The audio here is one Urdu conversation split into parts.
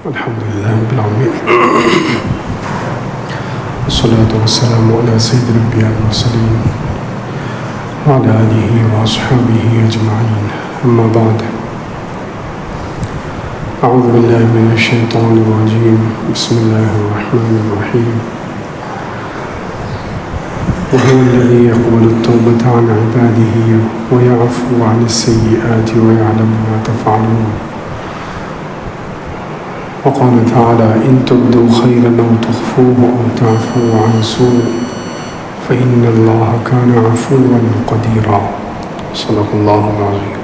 الحمد لله رب العالمين والصلاة والسلام على سيد الأنبياء والمرسلين وعلى آله وأصحابه أجمعين. أما بعد، أعوذ بالله من الشيطان الرجيم. بسم الله الرحمن الرحيم. وهو الذي يقبل التوبة عن عباده ويعفو عن السيئات ويعلم ما تفعلون. وقال تعالى: إن تبدوا خيرا أو تخفوه أو تعفوا عن سوء فإن الله كان عفوا قديرا. صدق الله العظيم.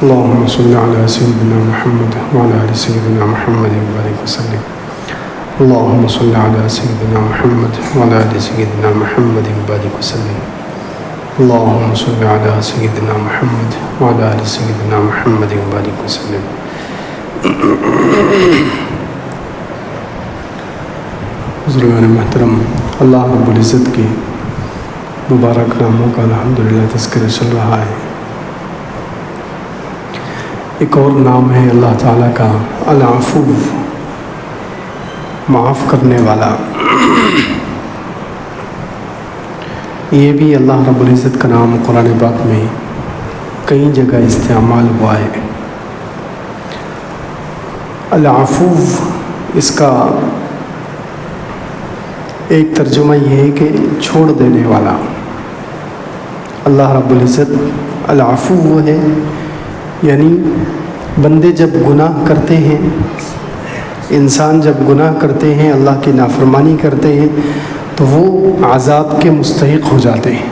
اللهم صل على سيدنا محمد وعلى آل سيدنا محمد وبارك وسلم. اللهم صل على سيدنا محمد وعلى آل سيدنا محمد وبارك وسلم. اللهم صل على سيدنا محمد وعلى آل سيدنا محمد وبارك وسلم. بزرگان محترم، اللہ رب العزت کے مبارک ناموں کا الحمدللہ تذکرہ چل رہا ہے. ایک اور نام ہے اللہ تعالیٰ کا العفو، معاف کرنے والا. یہ بھی اللہ رب العزت کا نام قرآن پاک میں کئی جگہ استعمال ہوا ہے. العفو، اس کا ایک ترجمہ یہ ہے کہ چھوڑ دینے والا. اللہ رب العزت العفو وہ ہے، یعنی بندے جب گناہ کرتے ہیں، انسان جب گناہ کرتے ہیں، اللہ کی نافرمانی کرتے ہیں، تو وہ عذاب کے مستحق ہو جاتے ہیں،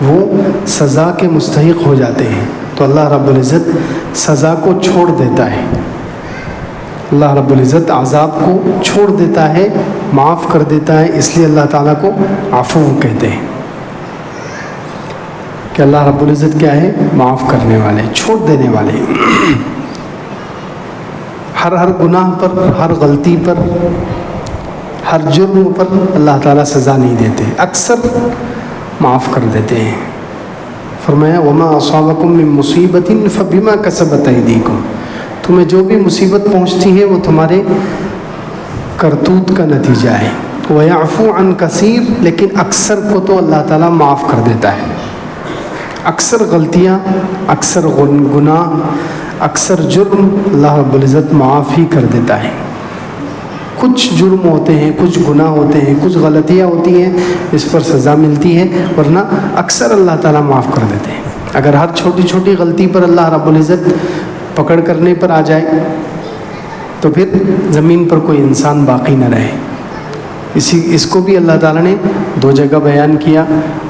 وہ سزا کے مستحق ہو جاتے ہیں. تو اللہ رب العزت سزا کو چھوڑ دیتا ہے، اللہ رب العزت عذاب کو چھوڑ دیتا ہے، معاف کر دیتا ہے. اس لیے اللہ تعالیٰ کو عفو کہتے ہیں کہ اللہ رب العزت کیا ہے؟ معاف کرنے والے، چھوڑ دینے والے. ہر گناہ پر، ہر غلطی پر، ہر جرم پر اللہ تعالیٰ سزا نہیں دیتے، اکثر معاف کر دیتے ہیں. فرمایا: وما اصابکم من مصیبت فبما کسبت ایدیکم. تمہیں جو بھی مصیبت پہنچتی ہے وہ تمہارے کرتوت کا نتیجہ ہے. ویعفو عن کثیر، لیکن اکثر کو تو اللہ تعالیٰ معاف کر دیتا ہے. اکثر غلطیاں، اکثر گناہ، اکثر جرم اللہ رب العزت معاف ہی کر دیتا ہے. کچھ جرم ہوتے ہیں، کچھ گناہ ہوتے ہیں، کچھ غلطیاں ہوتی ہیں، اس پر سزا ملتی ہے، ورنہ اکثر اللہ تعالیٰ معاف کر دیتے ہیں. اگر ہر چھوٹی چھوٹی غلطی پر اللہ رب العزت پکڑ کرنے پر آ جائے تو پھر زمین پر کوئی انسان باقی نہ رہے. اس کو بھی اللہ تعالیٰ نے دو جگہ بیان کیا: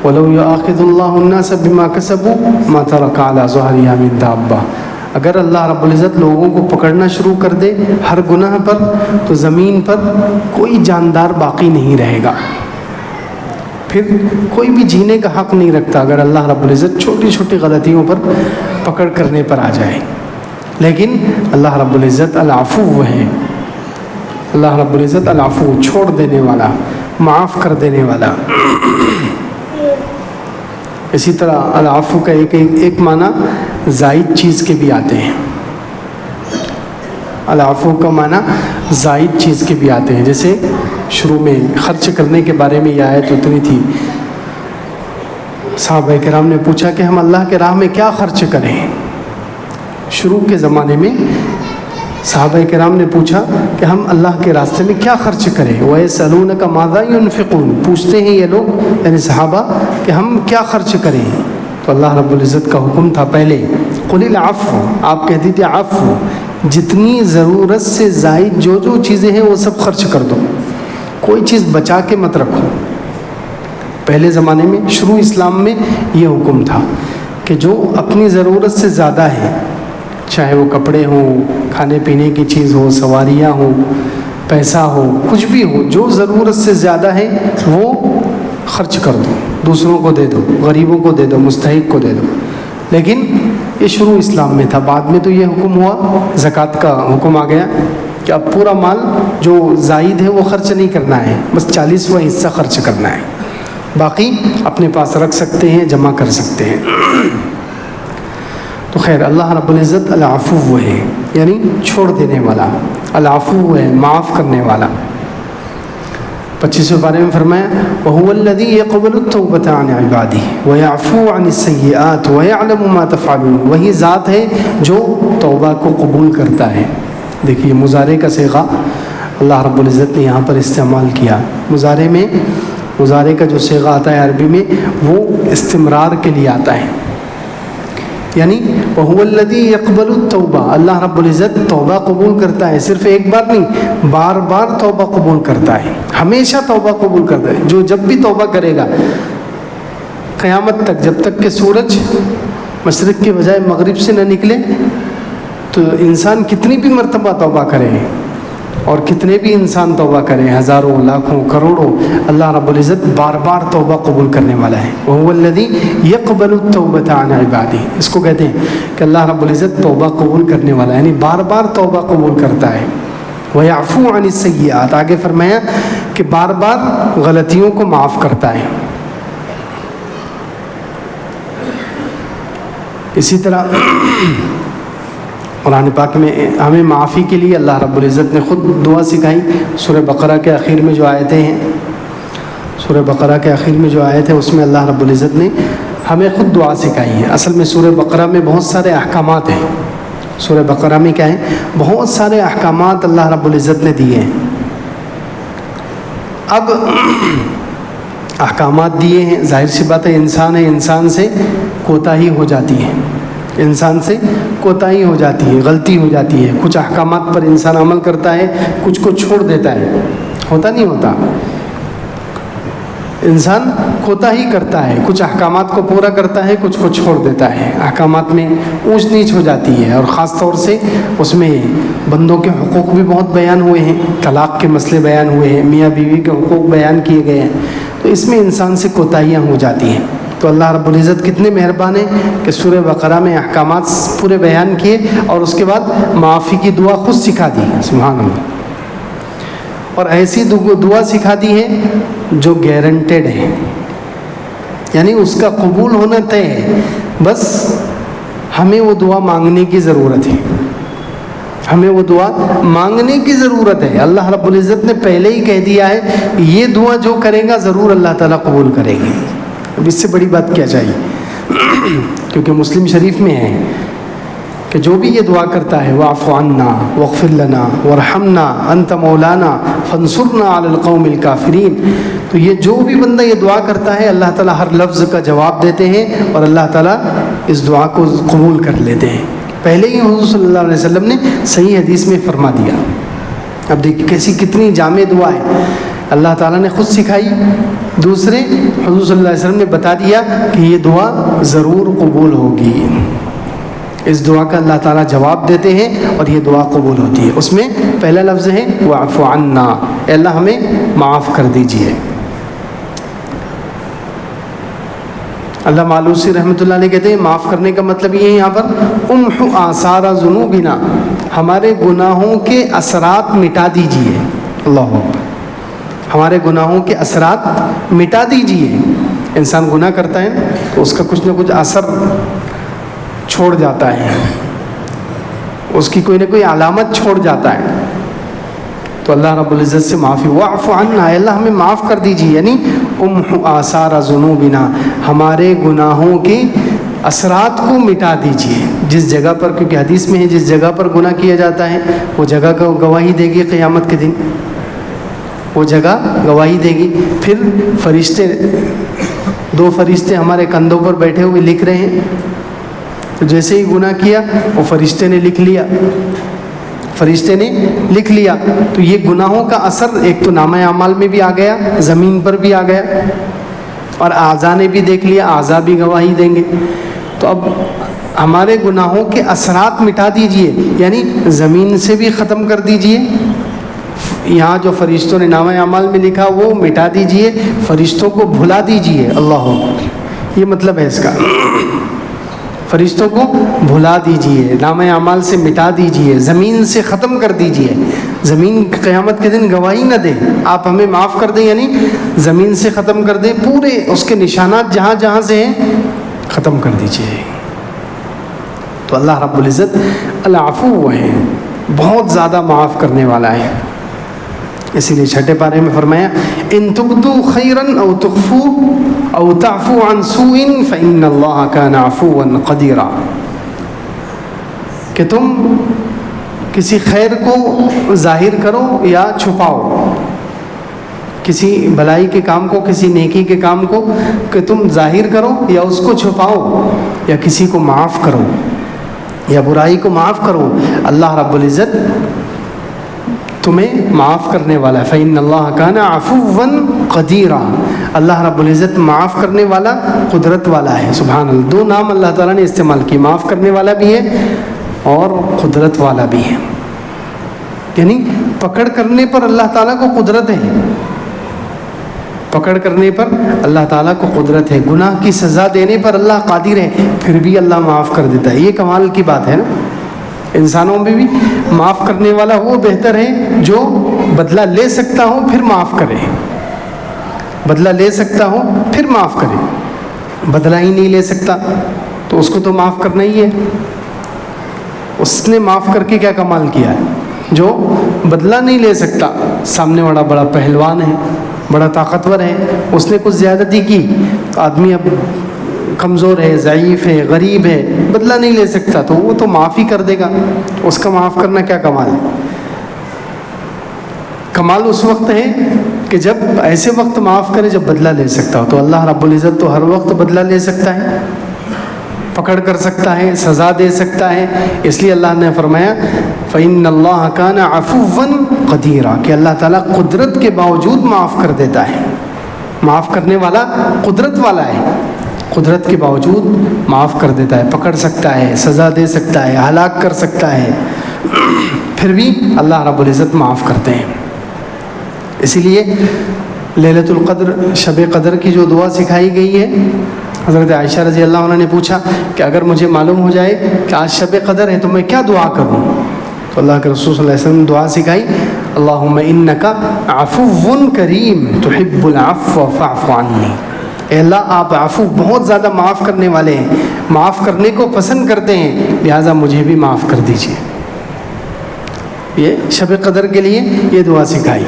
وَلَوْ يُؤَاخِذُ اللَّهُ النَّاسَ بِمَا كَسَبُوا مَا تَرَكَ عَلَى ظَهْرِهَا مِن دَابَّةٍ. اگر اللہ رب العزت لوگوں کو پکڑنا شروع کر دے ہر گناہ پر، تو زمین پر کوئی جاندار باقی نہیں رہے گا، پھر کوئی بھی جینے کا حق نہیں رکھتا اگر اللہ رب العزت چھوٹی چھوٹی غلطیوں پر پکڑ کرنے پر آ جائے. لیکن اللہ رب العزت العفو ہے، اللہ رب العزت العفو، چھوڑ دینے والا، معاف کر دینے والا. اسی طرح العفو کا ایک معنی زائد چیز کے بھی آتے ہیں. العفو کا معنی زائد چیز کے بھی آتے ہیں. جیسے شروع میں خرچ کرنے کے بارے میں یہ آیت اتری تھی، صحابہ کرام نے پوچھا کہ ہم اللہ کے راہ میں کیا خرچ کریں. شروع کے زمانے میں صحابہ کرام نے پوچھا کہ ہم اللہ کے راستے میں کیا خرچ کریں. وَيَسْأَلُونَكَ مَاذَا يُنْفِقُونَ، پوچھتے ہیں یہ لوگ یعنی صحابہ کہ ہم کیا خرچ کریں. تو اللہ رب العزت کا حکم تھا پہلے: قُلِ الْعَفْوَ، آپ کہتے تھے عفو، جتنی ضرورت سے زائد جو چیزیں ہیں وہ سب خرچ کر دو، کوئی چیز بچا کے مت رکھو. پہلے زمانے میں، شروع اسلام میں یہ حکم تھا کہ جو اپنی ضرورت سے زیادہ ہے، چاہے وہ کپڑے ہوں، کھانے پینے کی چیز ہو، سواریاں ہوں، پیسہ ہو، کچھ بھی ہو، جو ضرورت سے زیادہ ہے وہ خرچ کر دو، دوسروں کو دے دو، غریبوں کو دے دو، مستحق کو دے دو. لیکن یہ شروع اسلام میں تھا. بعد میں تو یہ حکم ہوا، زکوٰۃ کا حکم آ گیا کہ اب پورا مال جو زائد ہے وہ خرچ نہیں کرنا ہے، بس 40واں حصہ خرچ کرنا ہے، باقی اپنے پاس رکھ سکتے ہیں، جمع کر سکتے ہیں. تو خیر اللہ رب العزت العفو ہے، یعنی چھوڑ دینے والا، العفو ہے معاف کرنے والا۔ 25ویں پارے میں فرمایا وَهُوَ الَّذِي يَقْبَلُ التَّوْبَةَ عَنْ عِبَادِهِ وَيَعْفُو عَنِ السَّيِّئَاتِ وَيَعْلَمُ مَا تَفْعَلُونَ، وہی ذات ہے جو توبہ کو قبول کرتا ہے۔ دیکھیے مضارع کا صیغہ اللہ رب العزت نے یہاں پر استعمال کیا۔ مضارع کا جو صیغہ آتا ہے عربی میں وہ استمرار کے لیے آتا ہے، یعنی وَهُوَ الَّذِي يَقْبَلُ التَّوْبَةَ، اللہ رب العزت توبہ قبول کرتا ہے، صرف ایک بار نہیں، بار بار توبہ قبول کرتا ہے، ہمیشہ توبہ قبول کرتا ہے۔ جو جب بھی توبہ کرے گا قیامت تک، جب تک کہ سورج مشرق کے بجائے مغرب سے نہ نکلے، تو انسان کتنی بھی مرتبہ توبہ کرے اور کتنے بھی انسان توبہ کریں، ہزاروں لاکھوں کروڑوں، اللہ رب العزت بار بار توبہ قبول کرنے والا ہے۔ وَهُوَ الَّذِي يَقْبَلُ التَّوْبَةَ عَنْ عِبَادِهِ، اس کو کہتے ہیں کہ اللہ رب العزت توبہ قبول کرنے والا ہے، یعنی بار بار توبہ قبول کرتا ہے۔ وَيَعْفُو عَنِ السَّيِّئَاتِ، آگے فرمایا کہ بار بار غلطیوں کو معاف کرتا ہے۔ اسی طرح قرآن پاک میں ہمیں معافی کے لیے اللہ رب العزت نے خود دعا سکھائی۔ سورہ بقرہ کے آخر میں جو آیتیں ہیں، سورہ بقرہ کے آخر میں جو آیت ہے اس میں اللہ رب العزت نے ہمیں خود دعا سکھائی ہے۔ اصل میں سورہ بقرہ میں بہت سارے احکامات ہیں۔ سورہ بقرہ میں کیا ہے؟ بہت سارے احکامات اللہ رب العزت نے دیے ہیں۔ اب احکامات دیے ہیں، ظاہر سی بات ہے انسان ہے، انسان سے کوتاہی ہو جاتی ہے، انسان سے کوتاہی ہو جاتی ہے، غلطی ہو جاتی ہے، کچھ احکامات پر انسان عمل کرتا ہے، کچھ کو چھوڑ دیتا ہے، ہوتا نہیں ہوتا؟ انسان کوتاہی کرتا ہے، کچھ احکامات کو پورا کرتا ہے، کچھ کو چھوڑ دیتا ہے، احکامات میں اونچ نیچ ہو جاتی ہے، اور خاص طور سے اس میں بندوں کے حقوق بھی بہت بیان ہوئے ہیں، طلاق کے مسئلے بیان ہوئے ہیں، میاں بیوی کے حقوق بیان کیے گئے ہیں، تو اس میں انسان سے کوتاہیاں ہو جاتی ہیں۔ تو اللہ رب العزت کتنے مہربان ہیں کہ سورہ بقرہ میں احکامات پورے بیان کیے اور اس کے بعد معافی کی دعا خود سکھا دی، سبحان اللہ، اور ایسی دعا سکھا دی ہے جو گارنٹیڈ ہے، یعنی اس کا قبول ہونا طے ہے، بس ہمیں وہ دعا مانگنے کی ضرورت ہے، ہمیں وہ دعا مانگنے کی ضرورت ہے۔ اللہ رب العزت نے پہلے ہی کہہ دیا ہے یہ دعا جو کرے گا ضرور اللہ تعالیٰ قبول کرے گی، اب اس سے بڑی بات کیا چاہیے؟ کیونکہ مسلم شریف میں ہے کہ جو بھی یہ دعا کرتا ہے واعف عنا واغفر لنا وارحمنا انت مولانا فانصرنا علی القوم الکافرین، تو یہ جو بھی بندہ یہ دعا کرتا ہے اللہ تعالیٰ ہر لفظ کا جواب دیتے ہیں اور اللہ تعالیٰ اس دعا کو قبول کر لیتے ہیں۔ پہلے ہی حضور صلی اللہ علیہ وسلم نے صحیح حدیث میں فرما دیا۔ اب دیکھیے کیسی کتنی جامع دعا ہے، اللہ تعالیٰ نے خود سکھائی، دوسرے حضور صلی اللہ علیہ وسلم نے بتا دیا کہ یہ دعا ضرور قبول ہوگی، اس دعا کا اللہ تعالیٰ جواب دیتے ہیں اور یہ دعا قبول ہوتی ہے۔ اس میں پہلا لفظ ہے واعف عنا، اے اللہ ہمیں معاف کر دیجئے۔ اللہ مالوسی رحمۃ اللہ علیہ کہتے ہیں معاف کرنے کا مطلب یہ ہے یہاں پر امحو آثار ذنوبنا، ہمارے گناہوں کے اثرات مٹا دیجئے، اللہ اکبر، ہمارے گناہوں کے اثرات مٹا دیجئے۔ انسان گناہ کرتا ہے تو اس کا کچھ نہ کچھ اثر چھوڑ جاتا ہے، اس کی کوئی نہ کوئی علامت چھوڑ جاتا ہے، تو اللہ رب العزت سے معافی، واعف عنا، اللہ ہمیں معاف کر دیجیے، یعنی امحو آثار ذنوبنا، ہمارے گناہوں کے اثرات کو مٹا دیجیے۔ جس جگہ پر، کیونکہ حدیث میں ہے جس جگہ پر گناہ کیا جاتا ہے وہ جگہ کا گواہی دے گی قیامت کے دن، وہ جگہ گواہی دے گی۔ پھر فرشتے، دو فرشتے ہمارے کندھوں پر بیٹھے ہوئے لکھ رہے ہیں، تو جیسے ہی گناہ کیا وہ فرشتے نے لکھ لیا، فرشتے نے لکھ لیا، تو یہ گناہوں کا اثر ایک تو نامہ اعمال میں بھی آ گیا، زمین پر بھی آ گیا، اور اعضاء نے بھی دیکھ لیا، اعضاء بھی گواہی دیں گے۔ تو اب ہمارے گناہوں کے اثرات مٹا دیجئے، یعنی زمین سے بھی ختم کر دیجئے، یہاں جو فرشتوں نے نامہ اعمال میں لکھا وہ مٹا دیجئے، فرشتوں کو بھلا دیجئے، اللہ اکبر، یہ مطلب ہے اس کا، فرشتوں کو بھلا دیجئے، نامہ اعمال سے مٹا دیجئے، زمین سے ختم کر دیجئے، زمین قیامت کے دن گواہی نہ دے، آپ ہمیں معاف کر دیں، یعنی زمین سے ختم کر دیں، پورے اس کے نشانات جہاں جہاں سے ہیں ختم کر دیجئے۔ تو تو اللہ رب العزت العفو ہے، بہت زیادہ معاف کرنے والا ہے. اسی لیے چھٹے پارے میں فرمایا ان تبدوا خیرا او تخفوا او تعفو عن سوء فإن اللہ کان عفوا قدیرا، کہ تم کسی خیر کو ظاہر کرو یا چھپاؤ، کسی بھلائی کے کام کو، کسی نیکی کے کام کو کہ تم ظاہر کرو یا اس کو چھپاؤ، یا کسی کو معاف کرو یا برائی کو معاف کرو، اللہ رب العزت تمہیں معاف کرنے والا ہے. فإن اللہ کان عفوا قدیرا، اللہ رب العزت معاف کرنے والا، قدرت والا ہے. سبحان اللہ، دو نام اللہ تعالیٰ نے استعمال کیے، معاف کرنے والا بھی ہے اور قدرت والا بھی ہے. یعنی پکڑ کرنے پر اللہ تعالیٰ کو قدرت ہے، پکڑ کرنے پر اللہ تعالیٰ کو قدرت ہے، گناہ کی سزا دینے پر اللہ قادر ہے، پھر بھی اللہ معاف کر دیتا ہے. یہ کمال کی بات ہے نا. انسانوں میں بھی معاف کرنے والا وہ بہتر ہے جو بدلہ لے سکتا ہو پھر معاف کرے، بدلہ لے سکتا ہو پھر معاف کرے. بدلہ ہی نہیں لے سکتا تو اس کو تو معاف کرنا ہی ہے. اس نے معاف کر کے کیا کمال کیا ہے؟ جو بدلہ نہیں لے سکتا، سامنے والا بڑا پہلوان ہے، بڑا طاقتور ہے، اس نے کچھ زیادتی کی تو آدمی اب کمزور ہے، ضعیف ہے، غریب ہے، بدلہ نہیں لے سکتا تو وہ تو معاف ہی کر دے گا. اس کا معاف کرنا کیا کمال ہے؟ کمال اس وقت ہے کہ جب ایسے وقت معاف کرے جب بدلہ لے سکتا ہو. تو اللہ رب العزت تو ہر وقت بدلہ لے سکتا ہے، پکڑ کر سکتا ہے، سزا دے سکتا ہے. اس لیے اللہ نے فرمایا فإن اللہ کان عفوا قدیرا، کہ اللہ تعالیٰ قدرت کے باوجود معاف کر دیتا ہے. معاف کرنے والا قدرت والا ہے، قدرت کے باوجود معاف کر دیتا ہے، پکڑ سکتا ہے، سزا دے سکتا ہے، ہلاک کر سکتا ہے، پھر بھی اللہ رب العزت معاف کرتے ہیں. اسی لیے لیلۃ القدر، شب قدر کی جو دعا سکھائی گئی ہے، حضرت عائشہ رضی اللہ عنہ نے پوچھا کہ اگر مجھے معلوم ہو جائے کہ آج شب قدر ہے تو میں کیا دعا کروں؟ تو اللہ کے رسول صلی اللہ علیہ وسلم نے دعا سکھائی اللہم انک عفو کریم تحب العفو فاعف عنی. اے اللہ آپ عفو بہت زیادہ معاف کرنے والے ہیں، معاف کرنے کو پسند کرتے ہیں، لہٰذا مجھے بھی معاف کر دیجیے. یہ شب قدر کے لیے یہ دعا سکھائی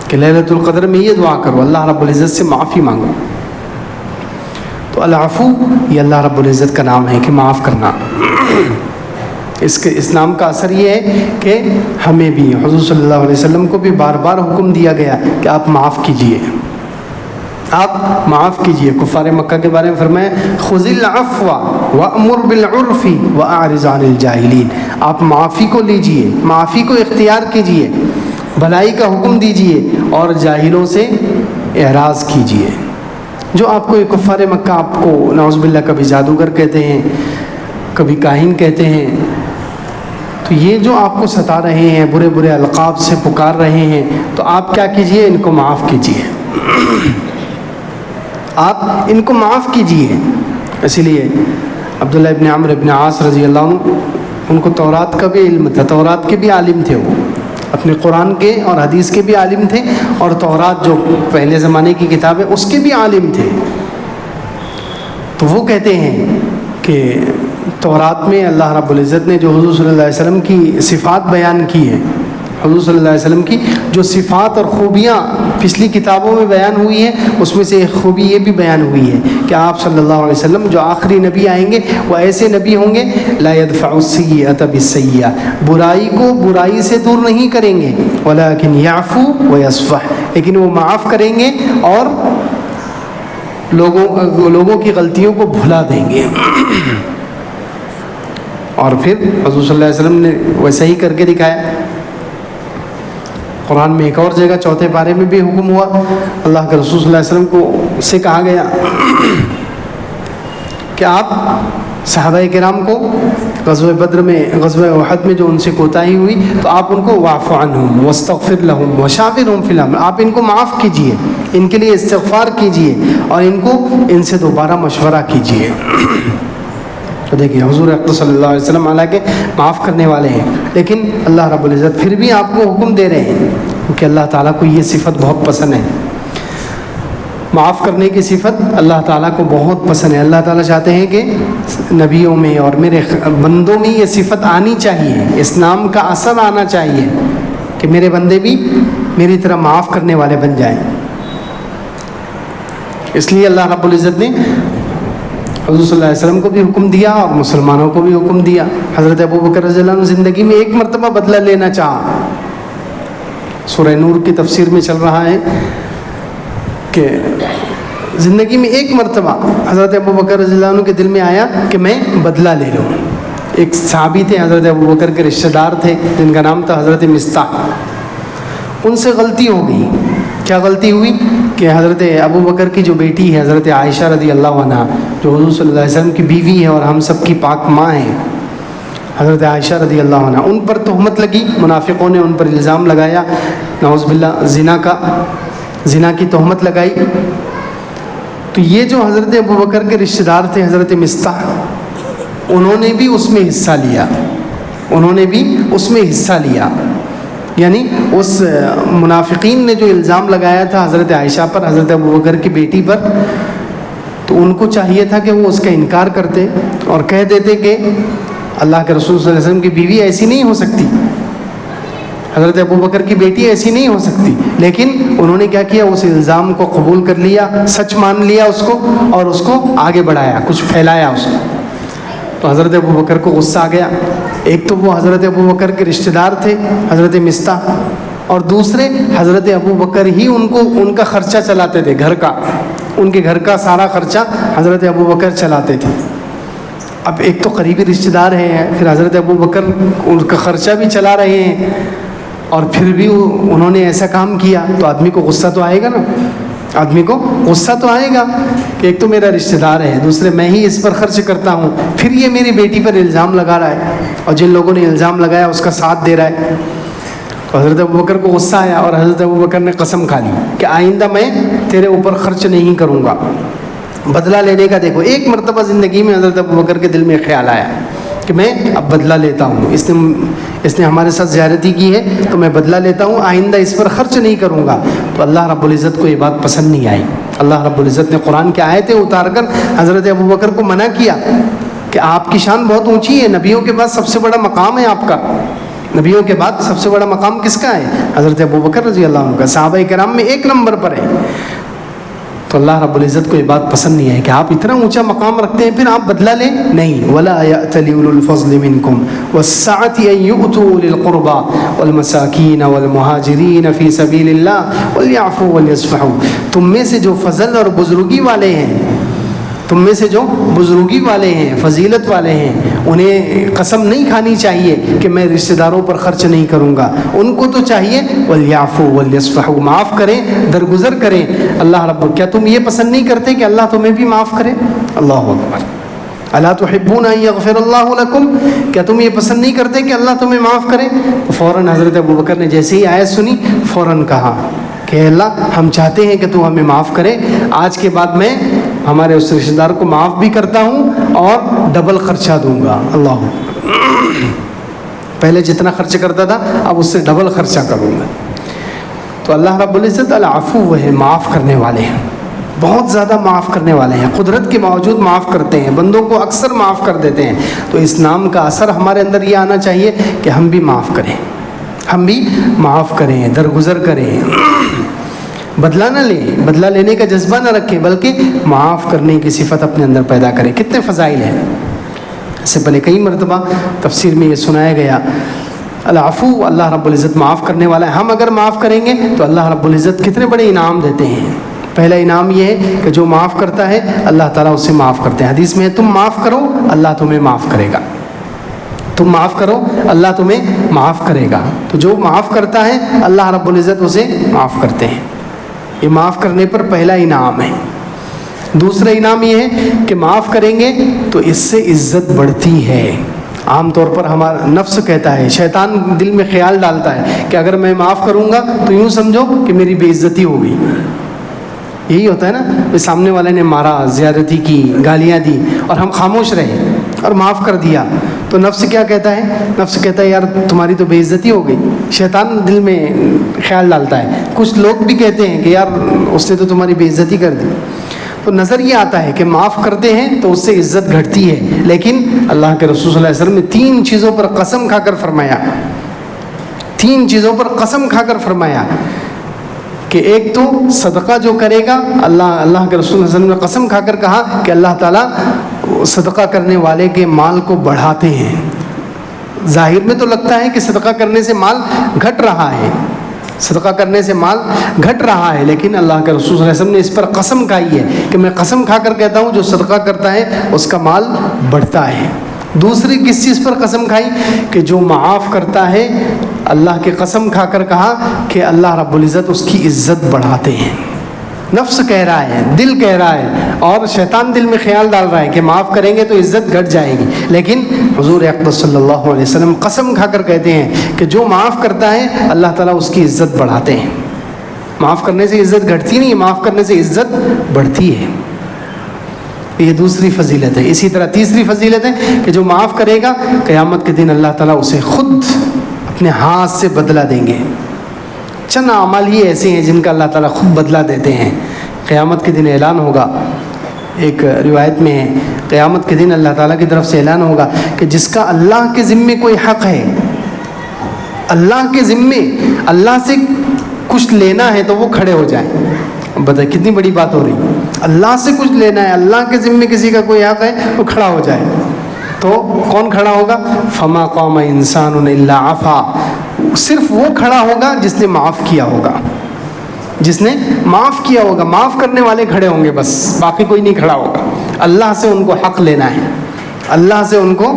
کہ لیلۃ القدر میں یہ دعا کرو، اللہ رب العزت سے معافی مانگو. تو العفو یہ اللہ رب العزت کا نام ہے کہ معاف کرنا. اس نام کا اثر یہ ہے کہ ہمیں بھی، حضور صلی اللہ علیہ وسلم کو بھی بار بار حکم دیا گیا کہ آپ معاف کیجئے، آپ معاف کیجئے. کفار مکہ کے بارے میں فرمایا خذ العفو وامر بالعرف واعرض عن الجاہلین، آپ معافی کو لیجئے، معافی کو اختیار کیجئے، بھلائی کا حکم دیجئے اور جاہلوں سے اعراض کیجئے. جو آپ کو یہ کفار مکہ آپ کو نعوذ باللہ کبھی جادوگر کہتے ہیں، کبھی کاہن کہتے ہیں، تو یہ جو آپ کو ستا رہے ہیں، برے برے القاب سے پکار رہے ہیں، تو آپ کیا کیجئے؟ ان کو معاف کیجئے، آپ ان کو معاف کیجئے. اسی لیے عبداللہ ابن عمرو ابن عاص رضی اللہ عنہ، ان کو تورات کا بھی علم تھا، تورات کے بھی عالم تھے، وہ اپنے قرآن کے اور حدیث کے بھی عالم تھے، اور تورات جو پہلے زمانے کی کتاب ہے اس کے بھی عالم تھے. تو وہ کہتے ہیں کہ تورات میں اللہ رب العزت نے جو حضور صلی اللہ علیہ وسلم کی صفات بیان کی ہے، حضور صلی اللہ علیہ وسلم کی جو صفات اور خوبیاں پچھلی کتابوں میں بیان ہوئی ہیں، اس میں سے ایک خوبی یہ بھی بیان ہوئی ہے کہ آپ صلی اللہ علیہ وسلم جو آخری نبی آئیں گے وہ ایسے نبی ہوں گے لا يدفع السیئۃ بالسیئۃ، برائی کو برائی سے دور نہیں کریں گے، ولکن یعفو ویصفح، لیکن وہ معاف کریں گے اور لوگوں کی غلطیوں کو بھلا دیں گے. اور پھر حضور صلی اللہ علیہ وسلم نے ویسا ہی کر کے دکھایا. قرآن میں ایک اور جگہ چوتھے پارے میں بھی حکم ہوا، اللہ کے رسول صلی اللہ علیہ وسلم کو سے کہا گیا کہ آپ صحابہ کرام کو غزوہ بدر میں، غزوہ احد میں جو ان سے کوتاہی ہوئی تو آپ ان کو واعف عنہم واستغفر لہم وشاورہم فی الامر، آپ ان کو معاف کیجئے، ان کے لیے استغفار کیجئے اور ان سے دوبارہ مشورہ کیجئے. تو دیکھیے حضور اقدس صلی اللہ علیہ وسلم حالانکہ معاف کرنے والے ہیں، لیکن اللہ رب العزت پھر بھی آپ کو حکم دے رہے ہیں کیونکہ اللہ تعالیٰ کو یہ صفت بہت پسند ہے. معاف کرنے کی صفت اللہ تعالیٰ کو بہت پسند ہے. اللہ تعالیٰ چاہتے ہیں کہ نبیوں میں اور میرے بندوں میں یہ صفت آنی چاہیے, اس نام کا اثر آنا چاہیے کہ میرے بندے بھی میری طرح معاف کرنے والے بن جائیں. اس لیے اللہ رب العزت نے حضور صلی اللہ علیہ وسلم کو بھی حکم دیا اور مسلمانوں کو بھی حکم دیا. حضرت ابوبکر رضی اللہ عنہ زندگی میں ایک مرتبہ بدلہ لینا چاہا. سورہ نور کی تفسیر میں چل رہا ہے کہ زندگی میں ایک مرتبہ حضرت ابوبکر رضی اللہ عنہ کے دل میں آیا کہ میں بدلہ لے لوں. ایک صحابی تھے, حضرت ابوبکر کے رشتہ دار تھے جن کا نام تھا حضرت مصطح. ان سے غلطی ہو گئی. کیا غلطی ہوئی کہ حضرت ابوبکر کی جو بیٹی ہے حضرت عائشہ رضی اللہ عنہا, جو حضور صلی اللہ علیہ وسلم کی بیوی ہے اور ہم سب کی پاک ماں ہیں, حضرت عائشہ رضی اللہ عنہا, ان پر تہمت لگی. منافقوں نے ان پر الزام لگایا, نعوذ باللہ زنا کی تہمت لگائی. تو یہ جو حضرت ابوبکر کے رشتہ دار تھے حضرت مصطح, انہوں نے بھی اس میں حصہ لیا. یعنی اس منافقین نے جو الزام لگایا تھا حضرت عائشہ پر, حضرت ابوبکر کی بیٹی پر, تو ان کو چاہیے تھا کہ وہ اس کا انکار کرتے اور کہہ دیتے کہ اللہ کے رسول صلی اللہ علیہ وسلم کی بیوی ایسی نہیں ہو سکتی, حضرت ابوبکر کی بیٹی ایسی نہیں ہو سکتی. لیکن انہوں نے کیا کیا, اس الزام کو قبول کر لیا, سچ مان لیا اس کو, اور اس کو آگے بڑھایا, کچھ پھیلایا اس کو. تو حضرت ابوبکر کو غصہ آ گیا. ایک تو وہ حضرت ابوبکر کے رشتہ دار تھے حضرت مصطح, اور دوسرے حضرت ابوبکر ہی ان کا خرچہ چلاتے تھے, گھر کا, ان کے گھر کا سارا خرچہ حضرت ابوبکر چلاتے تھے. اب ایک تو قریبی رشتہ دار ہیں, پھر حضرت ابوبکر ان کا خرچہ بھی چلا رہے ہیں, اور پھر بھی انہوں نے ایسا کام کیا, تو آدمی کو غصہ تو آئے گا نا. کہ ایک تو میرا رشتہ دار ہے, دوسرے میں ہی اس پر خرچ کرتا ہوں, پھر یہ میری بیٹی پر الزام لگا رہا ہے, اور جن لوگوں نے الزام لگایا اس کا ساتھ دے رہا ہے. تو حضرت ابوبکر کو غصہ آیا, اور حضرت ابوبکر نے قسم کھا لی کہ آئندہ میں تیرے اوپر خرچ نہیں کروں گا. بدلہ لینے کا دیکھو, ایک مرتبہ زندگی میں حضرت ابوبکر کے دل میں خیال آیا کہ میں اب بدلہ لیتا ہوں, اس نے ہمارے ساتھ زیادتی کی ہے تو میں بدلہ لیتا ہوں, آئندہ اس پر خرچ نہیں کروں گا. تو اللہ رب العزت کو یہ بات پسند نہیں آئی. اللہ رب العزت نے قرآن کی آیتیں اتار کر حضرت ابوبکر کو منع کیا کہ آپ کی شان بہت اونچی ہے, نبیوں کے بعد سب سے بڑا مقام ہے آپ کا, نبیوں کے بعد سب سے بڑا مقام کس کا ہے؟ حضرت ابوبکر رضی اللہ عنہ کا, صحابہ کرام میں ایک نمبر پر ہے. تو اللہ رب العزت کو یہ بات پسند نہیں ہے کہ آپ اتنا اونچا مقام رکھتے ہیں پھر آپ بدلہ لیں نہیں. وَلَا يَأْتَلِ أُولُو الْفَضْلِ مِنْكُمْ وَالسَّعَةِ أَن يُؤْتُوا أُولِي الْقُرْبَى وَالْمَسَاكِينَ وَالْمُهَاجِرِينَ فِي سَبِيلِ اللَّهِ وَلْيَعْفُوا وَلْيَصْفَحُوا. تم میں سے جو فضل اور بزرگی والے ہیں, فضیلت والے ہیں, انہیں قسم نہیں کھانی چاہیے کہ میں رشتہ داروں پر خرچ نہیں کروں گا. ان کو تو چاہیے وَلْيَعْفُوا وَلْيَصْفَحُوا, معاف کریں, درگزر کریں. اللہ رب, کیا تم یہ پسند نہیں کرتے کہ اللہ تمہیں بھی معاف کرے؟ اللہ اکبر. الا تحبون ان یغفر اللہ لکم, کیا تم یہ پسند نہیں کرتے کہ اللہ تمہیں معاف کرے؟ فوراً حضرت ابوبکر نے جیسے ہی آیت سنی فوراً کہا کہ اللہ ہم چاہتے ہیں کہ تو ہمیں معاف کرے, آج کے بعد میں ہمارے اس رشتہ دار کو معاف بھی کرتا ہوں اور ڈبل خرچہ دوں گا. اللہ پہلے جتنا خرچ کرتا تھا اب اس سے ڈبل خرچہ کروں گا. تو اللہ رب العزت العفو ہے, معاف کرنے والے ہیں, بہت زیادہ معاف کرنے والے ہیں, قدرت کے باوجود معاف کرتے ہیں, بندوں کو اکثر معاف کر دیتے ہیں. تو اس نام کا اثر ہمارے اندر یہ آنا چاہیے کہ ہم بھی معاف کریں, درگزر کریں, بدلہ نہ لیں, بدلہ لینے کا جذبہ نہ رکھیں, بلکہ معاف کرنے کی صفت اپنے اندر پیدا کریں. کتنے فضائل ہیں, اس سے پہلے کئی مرتبہ تفسیر میں یہ سنایا گیا. العفو, اللہ رب العزت معاف کرنے والا ہے. ہم اگر معاف کریں گے تو اللہ رب العزت کتنے بڑے انعام دیتے ہیں. پہلا انعام یہ ہے کہ جو معاف کرتا ہے اللہ تعالیٰ اسے معاف کرتے ہیں. حدیث میں ہے تم معاف کرو اللہ تمہیں معاف کرے گا, تم معاف کرو اللہ تمہیں معاف کرے گا. تو جو معاف کرتا ہے اللہ رب العزت اسے معاف کرتے ہیں. یہ معاف کرنے پر پہلا انعام ہے. دوسرا انعام یہ ہے کہ معاف کریں گے تو اس سے عزت بڑھتی ہے. عام طور پر ہمارا نفس کہتا ہے, شیطان دل میں خیال ڈالتا ہے کہ اگر میں معاف کروں گا تو یوں سمجھو کہ میری بے عزتی ہو گئی. یہی ہوتا ہے نا, سامنے والے نے مارا, زیادتی کی, گالیاں دی اور ہم خاموش رہے اور معاف کر دیا, تو نفس کیا کہتا ہے؟ نفس کہتا ہے یار تمہاری تو بے عزتی ہو گئی. شیطان دل میں خیال ڈالتا ہے کچھ لوگ بھی کہتے ہیں کہ یار اس نے تو تمہاری بے عزتی کر دی. تو نظر یہ آتا ہے کہ معاف کرتے ہیں تو اس سے عزت گھٹتی ہے، لیکن اللہ کے رسول صلی اللہ علیہ وسلم نے 3 چیزوں پر قسم کھا کر فرمایا، 3 چیزوں پر قسم کھا کر فرمایا کہ ایک تو صدقہ جو کرے گا، اللہ کے رسول صلی اللہ علیہ وسلم نے قسم کھا کر کہا کہ اللہ تعالیٰ صدقہ کرنے والے کے مال کو بڑھاتے ہیں. ظاہر میں تو لگتا ہے کہ صدقہ کرنے سے مال گھٹ رہا ہے، صدقہ کرنے سے مال گھٹ رہا ہے، لیکن اللہ کے رسول صلی اللہ علیہ وسلم نے اس پر قسم کھائی ہے کہ میں قسم کھا کر کہتا ہوں جو صدقہ کرتا ہے اس کا مال بڑھتا ہے. دوسری کس چیز پر قسم کھائی؟ کہ جو معاف کرتا ہے، اللہ کی قسم کھا کر کہا کہ اللہ رب العزت اس کی عزت بڑھاتے ہیں. نفس کہہ رہا ہے، دل کہہ رہا ہے، اور شیطان دل میں خیال ڈال رہا ہے کہ معاف کریں گے تو عزت گھٹ جائے گی، لیکن حضور اقدس صلی اللہ علیہ وسلم قسم کھا کر کہتے ہیں کہ جو معاف کرتا ہے اللہ تعالیٰ اس کی عزت بڑھاتے ہیں. معاف کرنے سے عزت گھٹتی نہیں، معاف کرنے سے عزت بڑھتی ہے. یہ دوسری فضیلت ہے. اسی طرح تیسری فضیلت ہے کہ جو معاف کرے گا قیامت کے دن اللہ تعالیٰ اسے خود اپنے ہاتھ سے بدلہ دیں گے. چند اعمال ہی ایسے ہیں جن کا اللہ تعالیٰ خود بدلہ دیتے ہیں. قیامت کے دن اعلان ہوگا، ایک روایت میں ہے قیامت کے دن اللہ تعالیٰ کی طرف سے اعلان ہوگا کہ جس کا اللہ کے ذمے کوئی حق ہے، اللہ کے ذمے اللہ سے کچھ لینا ہے تو وہ کھڑے ہو جائیں. بتائیں کتنی بڑی بات ہو رہی. اللہ سے کچھ لینا ہے، اللہ کے ذمے کسی کا کوئی حق ہے، وہ کھڑا ہو جائے. تو کون کھڑا ہوگا؟ فما قام انسان الا عفا. صرف وہ کھڑا ہوگا جس نے معاف کیا ہوگا، جس نے معاف کیا ہوگا. معاف کرنے والے کھڑے ہوں گے بس، باقی کوئی نہیں کھڑا ہوگا. اللہ سے ان کو حق لینا ہے، اللہ سے ان کو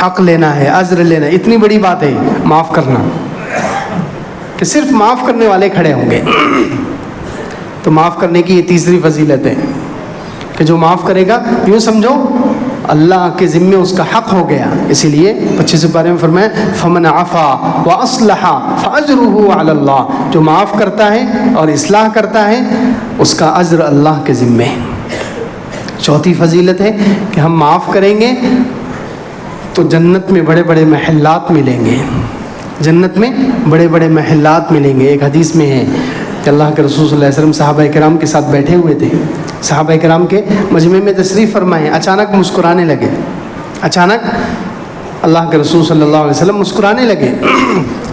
حق لینا ہے، اجر لینا ہے. اتنی بڑی بات ہے معاف کرنا کہ صرف معاف کرنے والے کھڑے ہوں گے. تو معاف کرنے کی یہ تیسری فضیلت ہے کہ جو معاف کرے گا یوں سمجھو اللہ کے ذمے اس کا حق ہو گیا. اسی لیے 25 پارے میں فرمایا فمن عفا واصلح فاجرہ علی اللہ. جو معاف کرتا ہے اور اصلاح کرتا ہے اس کا اجر اللہ کے ذمے. چوتھی فضیلت ہے کہ ہم معاف کریں گے تو جنت میں بڑے بڑے محلات ملیں گے. جنت میں بڑے بڑے محلات ملیں گے. ایک حدیث میں ہے کہ اللہ کے رسول صلی اللہ علیہ وسلم صحابہ کرام کے ساتھ بیٹھے ہوئے تھے. صحابہ کرام کے مجمع میں تشریف فرمائے، اچانک مسکرانے لگے. اچانک اللہ کے رسول صلی اللہ علیہ وسلم مسکرانے لگے.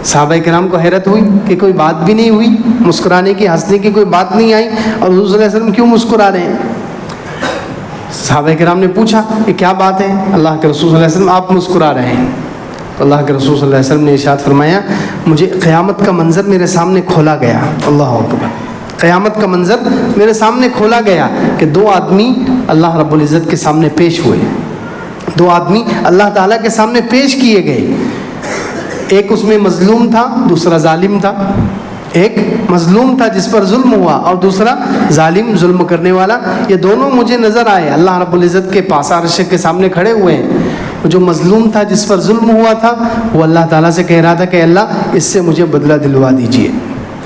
صحابہ کرام کو حیرت ہوئی کہ کوئی بات بھی نہیں ہوئی، مسکرانے کی ہنسنے کی کوئی بات نہیں آئی، اور حضور صلی اللہ علیہ وسلم کیوں مسکرا رہے ہیں؟ صحابہ کرام نے پوچھا کہ کیا بات ہے؟ اللہ کے رسول صلی اللہ علیہ وسلم آپ مسکرا رہے ہیں. اللہ کے رسول صلی اللہ علیہ وسلم نے ارشاد فرمایا مجھے قیامت کا منظر میرے سامنے کھولا گیا. اللہ اکبر. قیامت کا منظر میرے سامنے کھولا گیا کہ 2 آدمی اللہ رب العزت کے سامنے پیش ہوئے. 2 آدمی اللہ تعالیٰ کے سامنے پیش کیے گئے. ایک اس میں مظلوم تھا، دوسرا ظالم تھا. ایک مظلوم تھا جس پر ظلم ہوا، اور دوسرا ظالم ظلم کرنے والا. یہ دونوں مجھے نظر آئے، اللہ رب العزت کے پاس عرش کے سامنے کھڑے ہوئے ہیں. جو مظلوم تھا جس پر ظلم ہوا تھا وہ اللہ تعالیٰ سے کہہ رہا تھا کہ اللہ اس سے مجھے بدلہ دلوا دیجیے،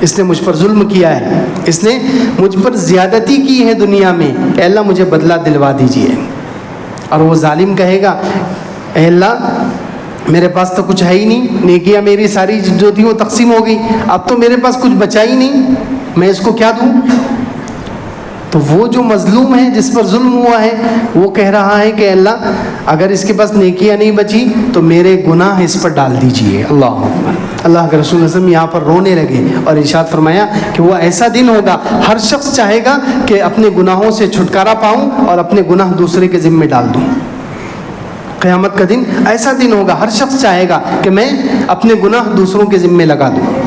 اس نے مجھ پر ظلم کیا ہے، اس نے مجھ پر زیادتی کی ہے دنیا میں، کہ اللہ مجھے بدلہ دلوا دیجیے. اور وہ ظالم کہے گا اے اللہ میرے پاس تو کچھ ہے ہی نہیں، نیکیاں میری ساری جو تھی وہ تقسیم ہو گئی، اب تو میرے پاس کچھ بچا ہی نہیں، میں اس کو کیا دوں؟ تو وہ جو مظلوم ہے جس پر ظلم ہوا ہے وہ کہہ رہا ہے کہ اللہ اگر اس کے پاس نیکیاں نہیں بچی تو میرے گناہ اس پر ڈال دیجئے. اللہ اکبر. اللہ کے رسول صلی اللہ علیہ وسلم یہاں پر رونے لگے اور ارشاد فرمایا کہ وہ ایسا دن ہوگا ہر شخص چاہے گا کہ اپنے گناہوں سے چھٹکارا پاؤں اور اپنے گناہ دوسرے کے ذمے ڈال دوں. قیامت کا دن ایسا دن ہوگا ہر شخص چاہے گا کہ میں اپنے گناہ دوسروں کے ذمے لگا دوں.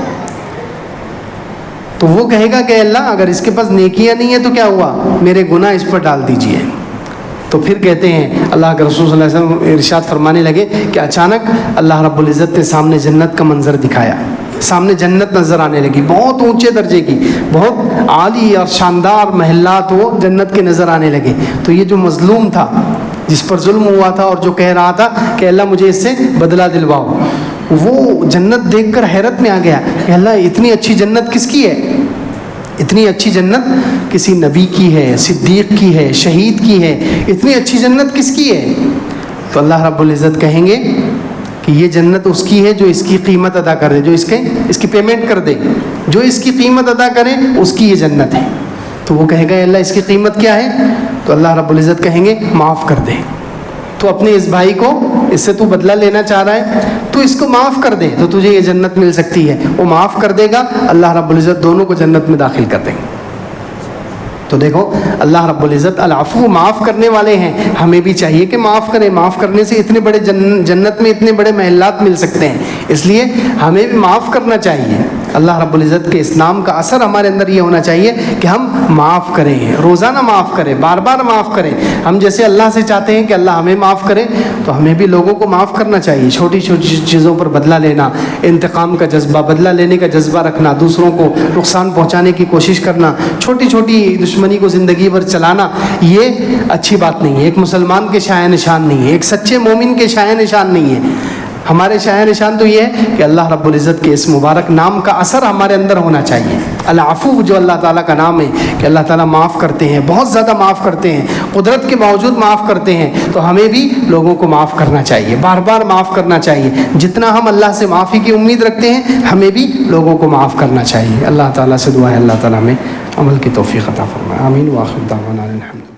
تو وہ کہے گا کہ اللہ اگر اس کے پاس نیکیاں نہیں ہیں تو کیا ہوا، میرے گناہ اس پر ڈال دیجئے. تو پھر کہتے ہیں اللہ کے رسول صلی اللہ علیہ وسلم ارشاد فرمانے لگے کہ اچانک اللہ رب العزت نے سامنے جنت کا منظر دکھایا. سامنے جنت نظر آنے لگی، بہت اونچے درجے کی، بہت عالی اور شاندار محلات وہ جنت کے نظر آنے لگے. تو یہ جو مظلوم تھا جس پر ظلم ہوا تھا اور جو کہہ رہا تھا کہ اللہ مجھے اس سے بدلہ دلواؤ، وہ جنت دیکھ کر حیرت میں آ گیا کہ اللہ اتنی اچھی جنت کس کی ہے؟ اتنی اچھی جنت کسی نبی کی ہے، صدیق کی ہے، شہید کی ہے. اتنی اچھی جنت کس کی ہے؟ تو اللہ رب العزت کہیں گے کہ یہ جنت اس کی ہے جو اس کی قیمت ادا کر دے، جو اس کی پیمنٹ کر دے. جو اس کی قیمت ادا کرے اس کی یہ جنت ہے. تو وہ کہے گا اللہ اس کی قیمت کیا ہے؟ تو اللہ رب العزت کہیں گے معاف کر دے. تو اپنے اس بھائی کو، اس سے تو بدلہ لینا چاہ رہا ہے، تو اس کو معاف کر دے تو تجھے یہ جنت مل سکتی ہے. وہ معاف کر دے گا، اللہ رب العزت دونوں کو جنت میں داخل کر دیں گے. تو دیکھو اللہ رب العزت العفو، معاف کرنے والے ہیں. ہمیں بھی چاہیے کہ معاف کریں. معاف کرنے سے اتنے بڑے جنت میں اتنے بڑے محلات مل سکتے ہیں. اس لیے ہمیں بھی معاف کرنا چاہیے. اللہ رب العزت کے اس نام کا اثر ہمارے اندر یہ ہونا چاہیے کہ ہم معاف کریں، روزانہ معاف کریں، بار بار معاف کریں. ہم جیسے اللہ سے چاہتے ہیں کہ اللہ ہمیں معاف کرے، تو ہمیں بھی لوگوں کو معاف کرنا چاہیے. چھوٹی چھوٹی چیزوں پر بدلہ لینا، انتقام کا جذبہ، بدلہ لینے کا جذبہ رکھنا، دوسروں کو نقصان پہنچانے کی کوشش کرنا، چھوٹی چھوٹی دشمنی کو زندگی بھر چلانا، یہ اچھی بات نہیں ہے. ایک مسلمان کے شایع نشان نہیں ہے، ایک سچے مومن کے شایع نشان نہیں ہے. ہمارے شایع نشان تو یہ ہے کہ اللہ رب العزت کے اس مبارک نام کا اثر ہمارے اندر ہونا چاہیے. العفو جو اللہ تعالیٰ کا نام ہے کہ اللہ تعالیٰ معاف کرتے ہیں، بہت زیادہ معاف کرتے ہیں، قدرت کے باوجود معاف کرتے ہیں. تو ہمیں بھی لوگوں کو معاف کرنا چاہیے، بار بار معاف کرنا چاہیے. جتنا ہم اللہ سے معافی کی امید رکھتے ہیں، ہمیں بھی لوگوں کو معاف کرنا چاہیے. اللہ تعالیٰ سے دعا ہے اللہ تعالیٰ ہمیں عمل کی توفیق عطا فرمائے. آمین. وآخر دعوانا الحمد للہ.